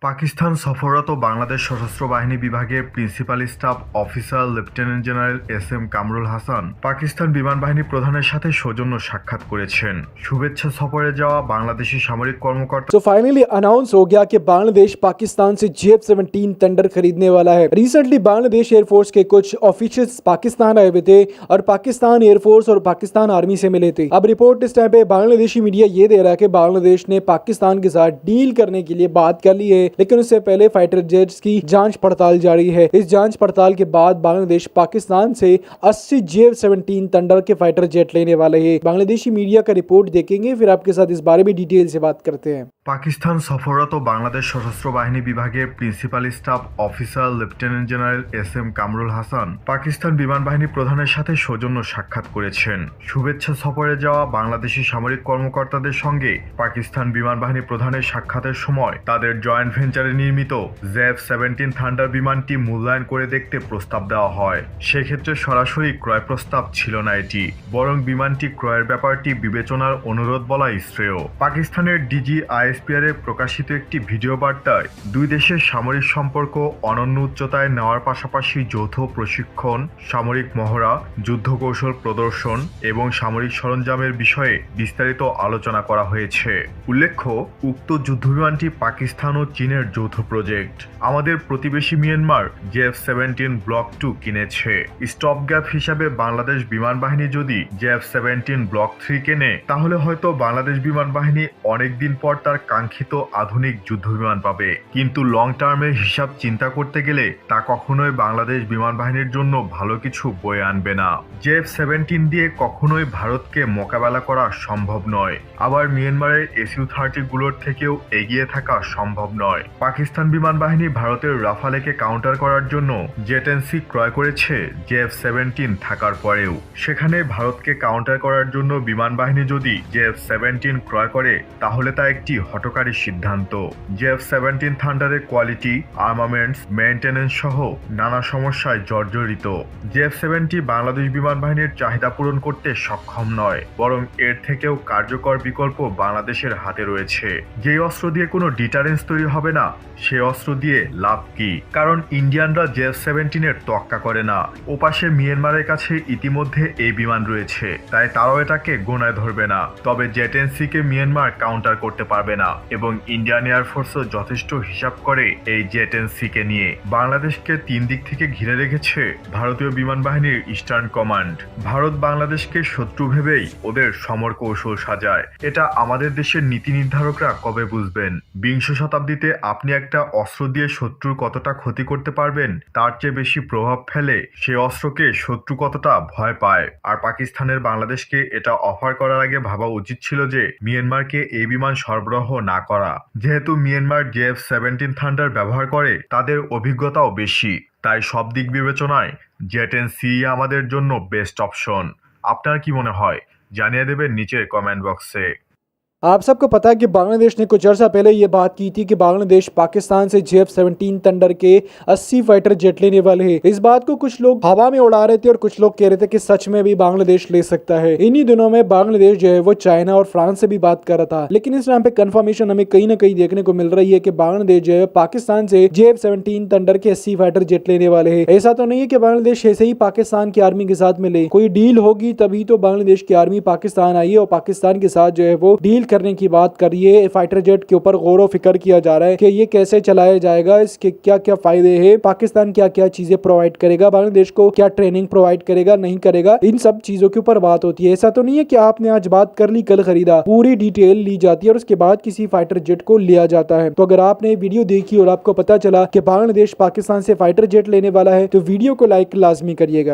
পাকিস্তান সফররত বাংলাদেশ সশস্ত্র বাহিনী বিভাগের principal staff officer lieutenant general SM. Kamrul Hasan Pakistan বিমান বাহিনী প্রধানের সাথে সৌজন্য সাক্ষাৎ করেছেন। শুভেচ্ছা সফরে যাওয়া বাংলাদেশি সামরিক কর্মকর্তা तो फाइनली अनाउंस हो गया कि बांग्लादेश पाकिस्तान से JF-17 थंडर खरीदने वाला है। रिसेंटली बांग्लादेश एयरफोर्स के कुछ ऑफिशियल्स पाकिस्तान आए हुए थे और पाकिस्तान एयरफोर्स और पाकिस्तान आर्मी से मिले थे। अब रिपोर्ट इस टाइम पे बांग्लादेशी मीडिया ये दे रहा है कि बांग्लादेश ने पाकिस्तान के साथ डील करने के लिए बात कर ली है, लेकिन उससे पहले फाइटर जेट्स की जांच पड़ताल जारी है। इस जांच पड़ताल के बाद बांग्लादेश पाकिस्तान से 80 JF-17 थंडर के फाइटर जेट लेने वाले है। बांग्लादेशी मीडिया का रिपोर्ट देखेंगे, फिर आपके साथ इस बारे में डिटेल से बात करते हैं। পাকিস্তান সফররত বাংলাদেশ সশস্ত্র বাহিনী বিভাগের principal staff officer lieutenant general SM. Kamrul Hasan Pakistan বিমান বাহিনী প্রধানের সাথে সৌজন্য সাক্ষাৎ করেছেন। শুভেচ্ছা সফরে যাওয়া বাংলাদেশি সামরিক কর্মকর্তাদের সঙ্গে পাকিস্তান বিমান বাহিনী প্রধানের সাক্ষাতের সময় তাদের জয়েন্ট ভেঞ্চারে নির্মিত JF-17 থান্ডার বিমানটি মূল্যায়ন করে দেখতে প্রস্তাব দেওয়া হয়। সেক্ষেত্রে সরাসরি ক্রয় প্রস্তাব ছিল না এটি, বরং বিমানটি ক্রয়ের ব্যাপারটি বিবেচনার অনুরোধ বলাই শ্রেয়। পাকিস্তানের DGISPR এ প্রকাশিত একটি ভিডিও বার্তায় দুই দেশের সামরিক সম্পর্ক অনন্য উচ্চতায় নেওয়ার পাশাপাশি যৌথ প্রশিক্ষণ, সামরিক মহড়া, যুদ্ধ কৌশল প্রদর্শন এবং সামরিক সরঞ্জামের বিষয়ে বিস্তারিত আলোচনা করা হয়েছে। উল্লেখ্য, উক্ত যুদ্ধবিমানটি পাকিস্তান ও চীনের যৌথ প্রজেক্ট। আমাদের প্রতিবেশী মিয়ানমার JF-17 ব্লক 2 কিনেছে। স্টপ গ্যাপ হিসাবে বাংলাদেশ বিমান বাহিনী যদি JF-17 ব্লক 3 কেনে, তাহলে হয়তো বাংলাদেশ বিমান বাহিনী অনেকদিন পর তার কাঙ্ক্ষিত আধুনিক যুদ্ধবিমান পাবে। কিন্তু লং টার্মের হিসাব চিন্তা করতে গেলে তা কখনোই বাংলাদেশ বিমান বাহিনীর জন্য ভালো কিছু বয়ে আনবে না। JF-17 দিয়ে কখনোই ভারতকে মোকাবেলা করা সম্ভব নয়, আবার মিয়ানমারের SU-30 গুলোর থেকেও এগিয়ে থাকা সম্ভব নয়। পাকিস্তান বিমান বাহিনী ভারতের রাফালেকে কাউন্টার করার জন্য জেট-এনসি ক্রয় করেছে JF-17 থাকার পরেও। সেখানে ভারতকে কাউন্টার করার জন্য বিমান বাহিনী যদি JF-17 ক্রয় করে, তাহলে তা একটি হঠকারী সিদ্ধান্ত। JF-17 থান্ডারের কোয়ালিটি, আর্মামেন্টস, মেইনটেনেন্স সহ নানা সমস্যায় জর্জরিত। JF-17 বাংলাদেশ বিমান বাহিনীর চাহিদা পূরণ করতে সক্ষম নয়, বরং এর থেকেও কার্যকর বিকল্প বাংলাদেশের হাতে রয়েছে। যেই অস্ত্র দিয়ে কোনো ডিটারেন্স তৈরি হবে না, সে অস্ত্র দিয়ে লাভ কি? কারণ ইন্ডিয়ানরা JF-17 এর তোয়াক্কা করে না। ওপাশে মিয়ানমারের কাছে ইতিমধ্যে এই বিমান রয়েছে, তাই তারাও এটাকে গোনায় ধরবে না। তবে জেট-এনসি কে মিয়ানমার কাউন্টার করতে পারবে না, এবং ইন্ডিয়ান এয়ারফোর্সও যথেষ্ট হিসাব করে এই জেট-এনসি কে নিয়ে। বাংলাদেশকে 3 দিক থেকে ঘিরে রেখেছে ভারতীয় বিমান বাহিনীর ইস্টার্ন কমান্ড। ভারত বাংলাদেশকে শত্রু ভেবেই ওদের সমর কৌশল সাজায়। এটা আমাদের দেশের নীতি নির্ধারকরা কবে বুঝবেন? বিংশ শতাব্দীতে আপনি একটা অস্ত্র দিয়ে শত্রুর কতটা ক্ষতি করতে পারবেন, তার চেয়ে বেশি প্রভাব ফেলে সে অস্ত্রকে শত্রু কতটা ভয় পায়। আর পাকিস্তানের বাংলাদেশকে এটা অফার করার আগে ভাবা উচিত ছিল যে মিয়ানমারকে এই বিমান সরবরাহ না করা। যেহেতু মিয়ানমার JF-17 থান্ডার ব্যবহার করে, তাদের অভিজ্ঞতাও বেশি, তাই সব দিক বিবেচনায় জেট-এনসি আমাদের জন্য বেস্ট অপশন। আপনার কি মনে হয়? জানিয়ে দেবেন নিচের কমেন্ট বক্সে। आप सबको पता है कि बांग्लादेश ने कुछ अर्सा पहले ये बात की थी कि बांग्लादेश पाकिस्तान से JF-17 थंडर के 80 फाइटर जेट लेने वाले हैं। इस बात को कुछ लोग हवा में उड़ा रहे थे और कुछ लोग कह रहे थे कि सच में भी बांग्लादेश ले सकता है। इन्हीं दिनों में बांग्लादेश जो है वो चाइना और फ्रांस से भी बात कर रहा था, लेकिन इस टाइम पे कंफर्मेशन हमें कहीं ना कहीं देखने को मिल रही है कि बांग्लादेश जो है पाकिस्तान से JF-17 थंडर के 80 फाइटर जेट लेने वाले है। ऐसा तो नहीं है कि बांग्लादेश ऐसे ही पाकिस्तान की आर्मी के साथ मिले। कोई डील होगी तभी तो बांग्लादेश की आर्मी पाकिस्तान आई है, और पाकिस्तान के साथ जो है वो डील करने की बात कर रही है। फाइटर जेट के ऊपर गौर फिक्र किया जा रहा है कि ये कैसे चलाया जाएगा, इसके क्या क्या फायदे हैं, पाकिस्तान क्या क्या चीजें प्रोवाइड करेगा, बांग्लादेश को क्या ट्रेनिंग प्रोवाइड करेगा, नहीं करेगा, इन सब चीजों के ऊपर बात होती है। ऐसा तो नहीं है कि आपने आज बात कर ली, कल खरीदा। पूरी डिटेल ली जाती है और उसके बाद किसी फाइटर जेट को लिया जाता है। तो अगर आपने वीडियो देखी और आपको पता चला कि बांग्लादेश पाकिस्तान से फाइटर जेट लेने वाला है, तो वीडियो को लाइक लाजमी करिएगा।